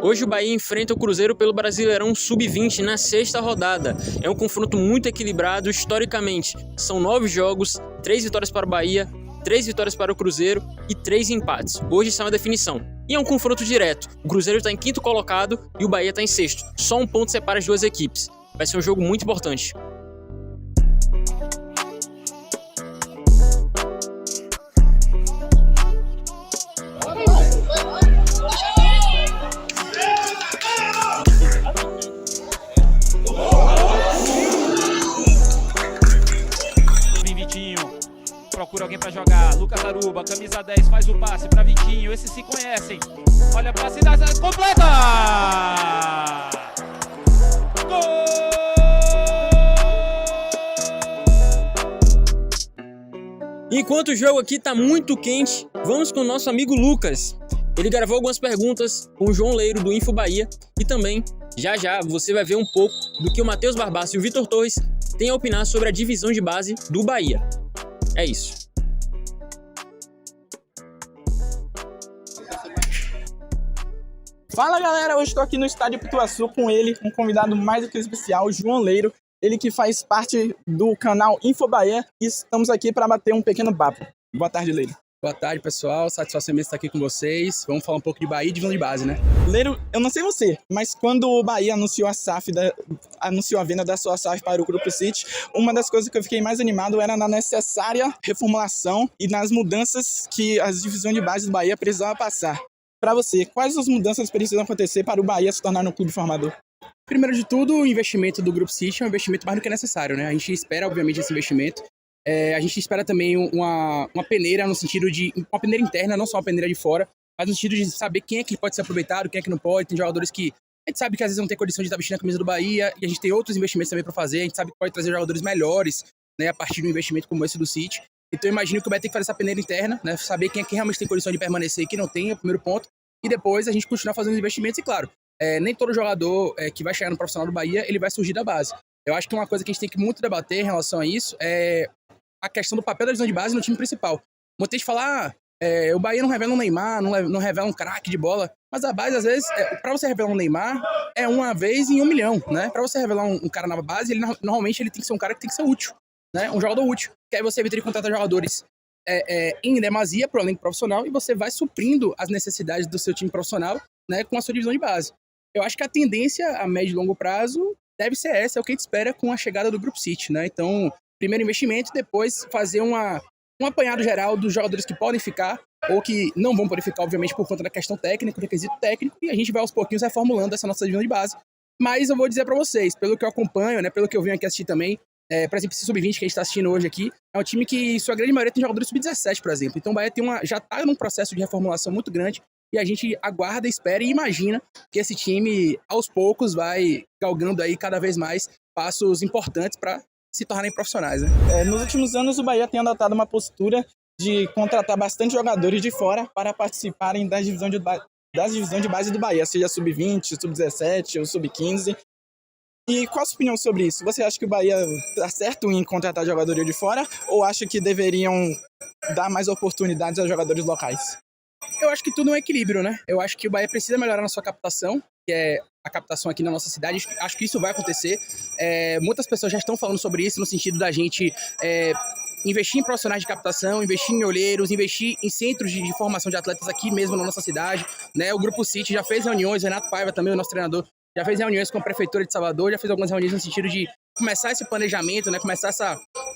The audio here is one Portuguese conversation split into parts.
Hoje o Bahia enfrenta o Cruzeiro pelo Brasileirão Sub-20 na sexta rodada. É um confronto muito equilibrado historicamente. São 9 jogos, 3 vitórias para o Bahia, 3 vitórias para o Cruzeiro e 3 empates. Hoje está uma definição. E é um confronto direto. O Cruzeiro está em quinto colocado e o Bahia está em sexto. Só um ponto separa as duas equipes. Vai ser um jogo muito importante. Procura alguém pra jogar, Lucas Aruba, camisa 10, faz o passe pra Vitinho, esses se conhecem, olha a passe da completa! Gol! Enquanto o jogo aqui tá muito quente, vamos com o nosso amigo Lucas. Ele gravou algumas perguntas com o João Leiro do Info Bahia e também, já você vai ver um pouco do que o Matheus Barbaço e o Vitor Torres têm a opinar sobre a divisão de base do Bahia. É isso. Fala galera, hoje estou aqui no estádio Pituaçu com ele, um convidado mais do que especial, João Leiro, ele que faz parte do canal Info Bahia e estamos aqui para bater um pequeno papo. Boa tarde, Leiro. Boa tarde, pessoal. Satisfação imensa estar aqui com vocês. Vamos falar um pouco de Bahia e divisão de base, né? Leiro, eu não sei você, mas quando o Bahia anunciou a venda da sua SAF para o Grupo City, uma das coisas que eu fiquei mais animado era na necessária reformulação e nas mudanças que as divisões de base do Bahia precisavam passar. Para você, quais as mudanças precisam acontecer para o Bahia se tornar um clube formador? Primeiro de tudo, o investimento do Grupo City é um investimento mais do que necessário, né? A gente espera, obviamente, esse investimento. A gente espera também uma peneira no sentido de... Uma peneira interna, não só uma peneira de fora, mas no sentido de saber quem é que pode ser aproveitado, quem é que não pode. Tem jogadores que a gente sabe que às vezes não tem condição de estar vestindo a camisa do Bahia e a gente tem outros investimentos também para fazer. A gente sabe que pode trazer jogadores melhores, né, a partir de um investimento como esse do City. Então eu imagino que o Bahia tem que fazer essa peneira interna, né? Saber quem é que realmente tem condição de permanecer e quem não tem, é o primeiro ponto. E depois a gente continuar fazendo os investimentos e, claro, nem todo jogador que vai chegar no profissional do Bahia, ele vai surgir da base. Eu acho que uma coisa que a gente tem que muito debater em relação a isso é a questão do papel da divisão de base no time principal. Muita gente fala, o Bahia não revela um Neymar, não revela um craque de bola, mas a base, às vezes, pra você revelar um Neymar, é uma vez em 1 milhão, né? Pra você revelar um cara na base, ele normalmente ele tem que ser um cara que tem que ser útil, né? Um jogador útil. Que aí você evita de contratar jogadores em demasia pro elenco profissional e você vai suprindo as necessidades do seu time profissional, né, com a sua divisão de base. Eu acho que a tendência a médio e longo prazo deve ser essa, é o que a gente espera com a chegada do Grupo City, né? Então, primeiro investimento, depois fazer um apanhado geral dos jogadores que podem ficar ou que não vão poder ficar, obviamente, por conta da questão técnica, do requisito técnico, e a gente vai aos pouquinhos reformulando essa nossa divisão de base. Mas eu vou dizer para vocês, pelo que eu acompanho, né, pelo que eu venho aqui assistir também, por exemplo, esse Sub-20 que a gente está assistindo hoje aqui, é um time que, sua grande maioria, tem jogadores Sub-17, por exemplo. Então o Bahia já está num processo de reformulação muito grande e a gente aguarda, espera e imagina que esse time, aos poucos, vai galgando aí cada vez mais passos importantes para se tornarem profissionais, né? Nos últimos anos, o Bahia tem adotado uma postura de contratar bastante jogadores de fora para participarem das divisões de base do Bahia, seja Sub-20, Sub-17 ou Sub-15. E qual a sua opinião sobre isso? Você acha que o Bahia está certo em contratar jogadores de fora ou acha que deveriam dar mais oportunidades aos jogadores locais? Eu acho que tudo é um equilíbrio, né? Eu acho que o Bahia precisa melhorar na sua captação, que é a captação aqui na nossa cidade. Acho que isso vai acontecer. Muitas pessoas já estão falando sobre isso, no sentido da gente investir em profissionais de captação, investir em olheiros, investir em centros de formação de atletas aqui mesmo na nossa cidade, né? O Grupo City já fez reuniões, Renato Paiva também, o nosso treinador, já fez reuniões com a Prefeitura de Salvador, já fez algumas reuniões no sentido de começar esse planejamento, né? Começar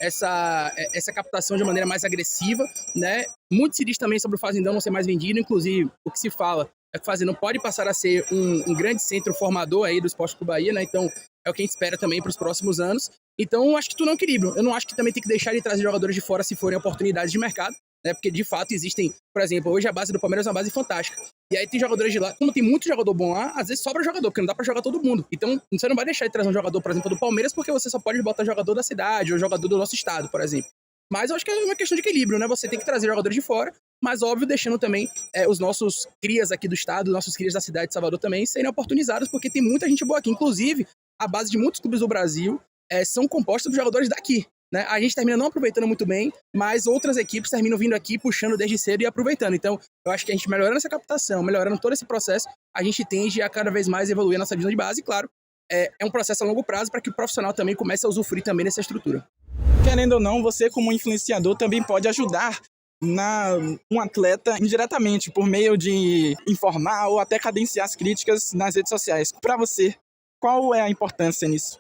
essa captação de maneira mais agressiva, né? Muito se diz também sobre o Fazendão não ser mais vendido, inclusive o que se fala é que o Fazendão pode passar a ser um grande centro formador aí do esporte do Bahia, né? Então é o que a gente espera também para os próximos anos. Então acho que tudo é um equilíbrio. Eu não acho que também tem que deixar de trazer jogadores de fora se forem oportunidades de mercado, né? Porque de fato existem, por exemplo, hoje a base do Palmeiras é uma base fantástica. E aí tem jogadores de lá, como tem muito jogador bom lá, às vezes sobra jogador, porque não dá pra jogar todo mundo. Então você não vai deixar de trazer um jogador, por exemplo, do Palmeiras, porque você só pode botar jogador da cidade ou jogador do nosso estado, por exemplo. Mas eu acho que é uma questão de equilíbrio, né? Você tem que trazer jogadores de fora, mas óbvio deixando também os nossos crias aqui do estado, os nossos crias da cidade de Salvador também serem oportunizados, porque tem muita gente boa aqui. Inclusive, a base de muitos clubes do Brasil são compostas por jogadores daqui, né? A gente termina não aproveitando muito bem, mas outras equipes terminam vindo aqui, puxando desde cedo e aproveitando. Então, eu acho que a gente melhorando essa captação, melhorando todo esse processo, a gente tende a cada vez mais evoluir a nossa divisão de base, e claro, é um processo a longo prazo para que o profissional também comece a usufruir também dessa estrutura. Querendo ou não, você como influenciador também pode ajudar um atleta indiretamente, por meio de informar ou até cadenciar as críticas nas redes sociais. Para você, qual é a importância nisso?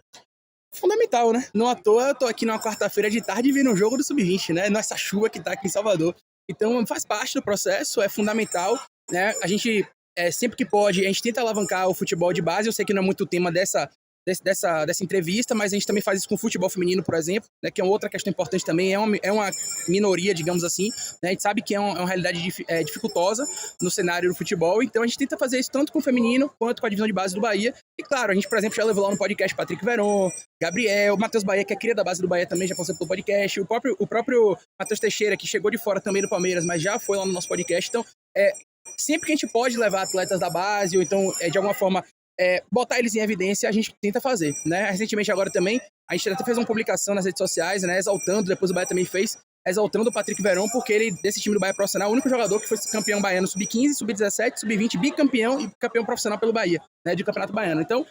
Fundamental, né? Não à toa eu tô aqui numa quarta-feira de tarde vendo um jogo do Sub-20, né? Nessa chuva que tá aqui em Salvador. Então faz parte do processo, é fundamental, né? A gente, sempre que pode, a gente tenta alavancar o futebol de base. Eu sei que não é muito o tema dessa entrevista, mas a gente também faz isso com o futebol feminino, por exemplo, né, que é outra questão importante também, é uma minoria, digamos assim, né, a gente sabe que é uma realidade dificultosa no cenário do futebol, então a gente tenta fazer isso tanto com o feminino quanto com a divisão de base do Bahia, e claro, a gente, por exemplo, já levou lá no podcast Patrick Veron, Gabriel, Matheus Bahia, que é cria da base do Bahia também, já passou pelo podcast, o próprio Matheus Teixeira, que chegou de fora também do Palmeiras, mas já foi lá no nosso podcast, então, sempre que a gente pode levar atletas da base, ou então, de alguma forma, botar eles em evidência, a gente tenta fazer, né? Recentemente agora também, a gente até fez uma publicação nas redes sociais, né? Exaltando, depois o Bahia também fez, exaltando o Patrick Veron, porque ele, desse time do Bahia profissional, o único jogador que foi campeão baiano sub-15, sub-17, sub-20, bicampeão e campeão profissional pelo Bahia, né? De campeonato baiano. Então,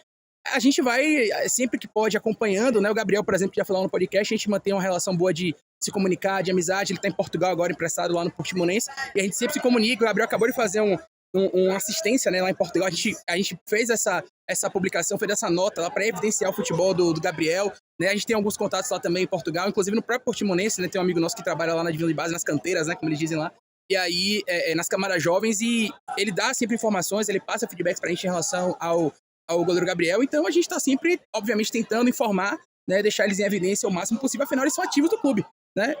a gente vai, sempre que pode, acompanhando, né? O Gabriel, por exemplo, que já falou no podcast, a gente mantém uma relação boa de se comunicar, de amizade. Ele tá em Portugal agora, emprestado lá no Portimonense, e a gente sempre se comunica. O Gabriel acabou de fazer uma assistência, né, lá em Portugal. A gente fez essa publicação, fez essa nota lá para evidenciar o futebol do Gabriel, né? A gente tem alguns contatos lá também em Portugal, inclusive no próprio Portimonense, né? Tem um amigo nosso que trabalha lá na divisão de base, nas canteiras, né, como eles dizem lá. E aí, nas camadas jovens, e ele dá sempre informações, ele passa feedbacks pra gente em relação ao goleiro Gabriel. Então a gente tá sempre, obviamente, tentando informar, né, deixar eles em evidência o máximo possível, afinal eles são ativos do clube, né?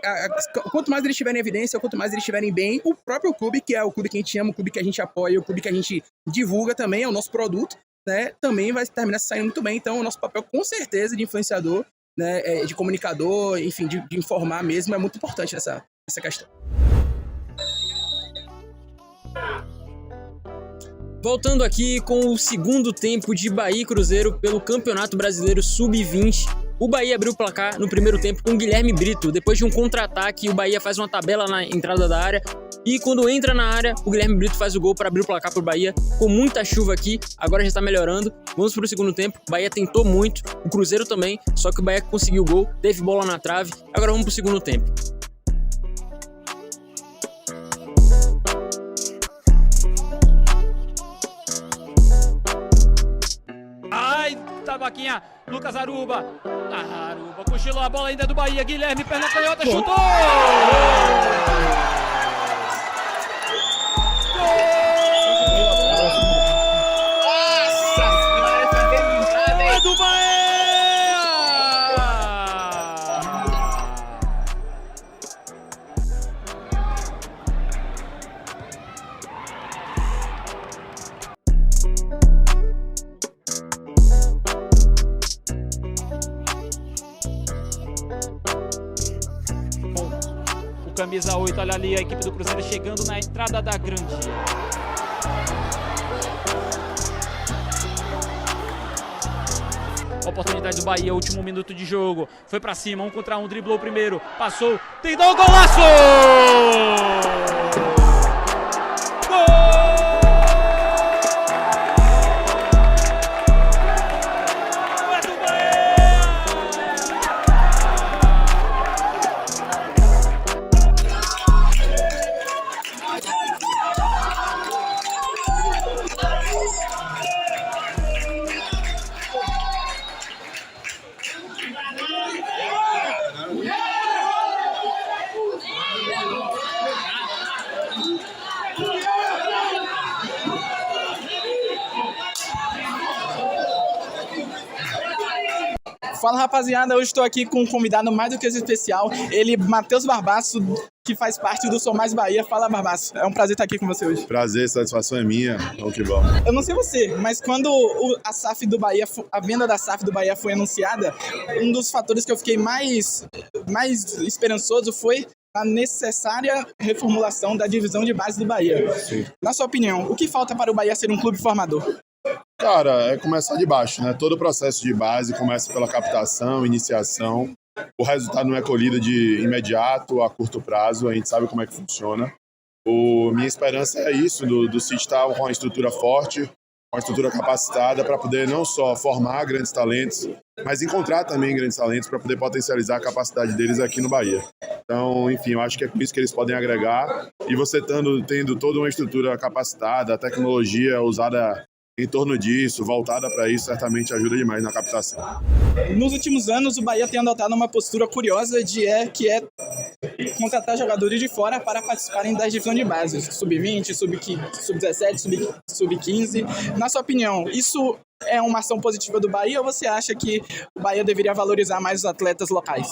Quanto mais eles estiverem em evidência, quanto mais eles estiverem bem, o próprio clube, que é o clube que a gente ama, o clube que a gente apoia, o clube que a gente divulga também, é o nosso produto, né, também vai terminar saindo muito bem. Então o nosso papel, com certeza, de influenciador, né, de comunicador, enfim, de informar mesmo, é muito importante essa questão. Voltando aqui com o segundo tempo de Bahia e Cruzeiro pelo Campeonato Brasileiro Sub-20. O Bahia abriu o placar no primeiro tempo com Guilherme Brito. Depois de um contra-ataque, o Bahia faz uma tabela na entrada da área. E quando entra na área, o Guilherme Brito faz o gol para abrir o placar para o Bahia. Com muita chuva aqui, agora já está melhorando. Vamos para o segundo tempo. O Bahia tentou muito, o Cruzeiro também. Só que o Bahia conseguiu o gol, teve bola na trave. Agora vamos para o segundo tempo. Vaquinha, Lucas Aruba. Aruba cochilou a bola ainda do Bahia. Guilherme, perna canhota, chutou! É do Bahia! Camisa 8, olha ali a equipe do Cruzeiro chegando na entrada da grande. Oportunidade do Bahia, último minuto de jogo. Foi pra cima, 1 contra 1, driblou o primeiro, passou, tentou o golaço! Fala, rapaziada, hoje estou aqui com um convidado mais do que especial, ele, Matheus Barbaço, que faz parte do Sou Mais Bahia. Fala, Barbaço, é um prazer estar aqui com você hoje. Prazer, satisfação é minha, então que bom. Eu não sei você, mas quando a SAF do Bahia, a venda da SAF do Bahia foi anunciada, um dos fatores que eu fiquei mais esperançoso foi a necessária reformulação da divisão de base do Bahia. Sim. Na sua opinião, o que falta para o Bahia ser um clube formador? Cara, é começar de baixo, né? Todo o processo de base começa pela captação, iniciação. o resultado não é colhido de imediato, a curto prazo, a gente sabe como é que funciona. Minha esperança é isso, do City estar com uma estrutura forte, uma estrutura capacitada para poder não só formar grandes talentos, mas encontrar também grandes talentos para poder potencializar a capacidade deles aqui no Bahia. Então, enfim, eu acho que é com isso que eles podem agregar. E você tendo toda uma estrutura capacitada, a tecnologia usada em torno disso, voltada para isso, certamente ajuda demais na captação. Nos últimos anos, o Bahia tem adotado uma postura curiosa que é contratar jogadores de fora para participarem das divisões de base, sub-20, sub-17, sub-15. Na sua opinião, isso é uma ação positiva do Bahia ou você acha que o Bahia deveria valorizar mais os atletas locais?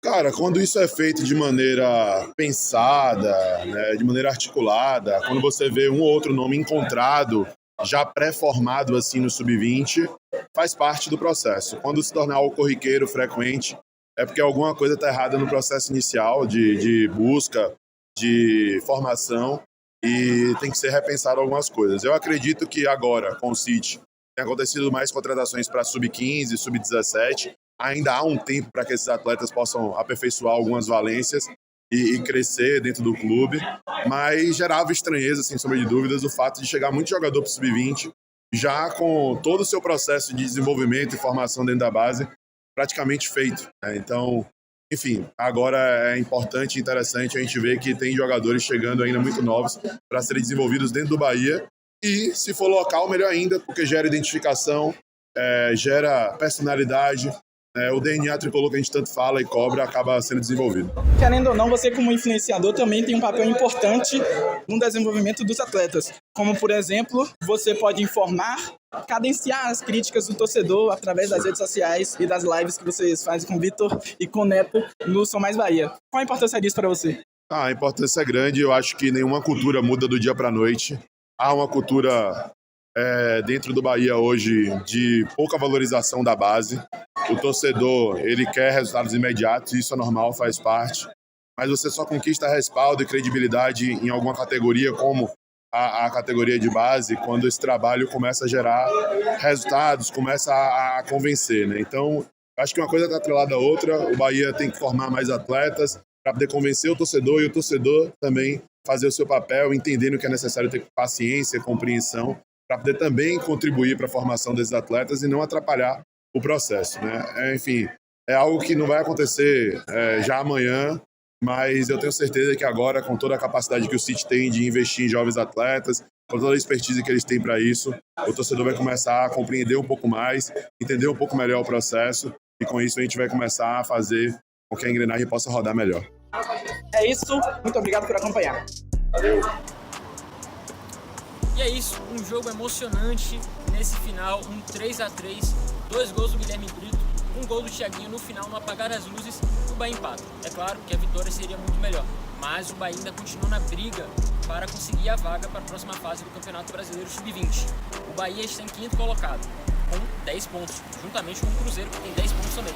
Cara, quando isso é feito de maneira pensada, né, de maneira articulada, quando você vê um ou outro nome encontrado, já pré-formado assim no sub-20, faz parte do processo. Quando se tornar algo corriqueiro, frequente, é porque alguma coisa está errada no processo inicial de busca, de formação, e tem que ser repensado algumas coisas. Eu acredito que agora, com o City, tem acontecido mais contratações para sub-15, sub-17, ainda há um tempo para que esses atletas possam aperfeiçoar algumas valências e crescer dentro do clube, mas gerava estranheza, sem sombra de dúvidas, o fato de chegar muito jogador para o sub-20, já com todo o seu processo de desenvolvimento e formação dentro da base praticamente feito, né? Então, enfim, agora é importante e interessante a gente ver que tem jogadores chegando ainda muito novos para serem desenvolvidos dentro do Bahia e, se for local, melhor ainda, porque gera identificação, gera personalidade, o DNA tricolor que a gente tanto fala e cobra acaba sendo desenvolvido. Querendo ou não, você como influenciador também tem um papel importante no desenvolvimento dos atletas. Como, por exemplo, você pode informar, cadenciar as críticas do torcedor através das redes sociais e das lives que vocês fazem com o Vitor e com o Neto no Sou Mais Bahia. Qual a importância disso para você? A importância é grande. Eu acho que nenhuma cultura muda do dia para a noite. Há uma cultura dentro do Bahia hoje de pouca valorização da base. O torcedor, ele quer resultados imediatos, isso é normal, faz parte. Mas você só conquista respaldo e credibilidade em alguma categoria, como a categoria de base, quando esse trabalho começa a gerar resultados, começa a convencer, né? Então, acho que uma coisa está atrelada à outra. O Bahia tem que formar mais atletas para poder convencer o torcedor e o torcedor também fazer o seu papel, entendendo que é necessário ter paciência, compreensão, para poder também contribuir para a formação desses atletas e não atrapalhar o processo, né? Enfim, é algo que não vai acontecer já amanhã, mas eu tenho certeza que agora, com toda a capacidade que o City tem de investir em jovens atletas, com toda a expertise que eles têm para isso, o torcedor vai começar a compreender um pouco mais, entender um pouco melhor o processo, e com isso a gente vai começar a fazer com que a engrenagem possa rodar melhor. É isso, muito obrigado por acompanhar. Valeu. E é isso, um jogo emocionante nesse final, um 3-3, 2 gols do Guilherme Brito, um gol do Thiaguinho no final, no apagar das luzes, o Bahia empata. É claro que a vitória seria muito melhor, mas o Bahia ainda continua na briga para conseguir a vaga para a próxima fase do Campeonato Brasileiro Sub-20. O Bahia está em 5º colocado, com 10 pontos, juntamente com o Cruzeiro, que tem 10 pontos também,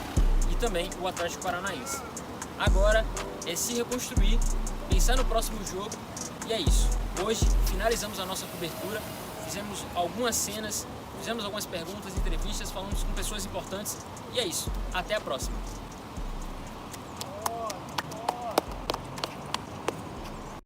e também o Atlético Paranaense. Agora é se reconstruir, pensar no próximo jogo, e é isso. Hoje finalizamos a nossa cobertura, fizemos algumas cenas, fizemos algumas perguntas, entrevistas, falamos com pessoas importantes, e é isso. Até a próxima.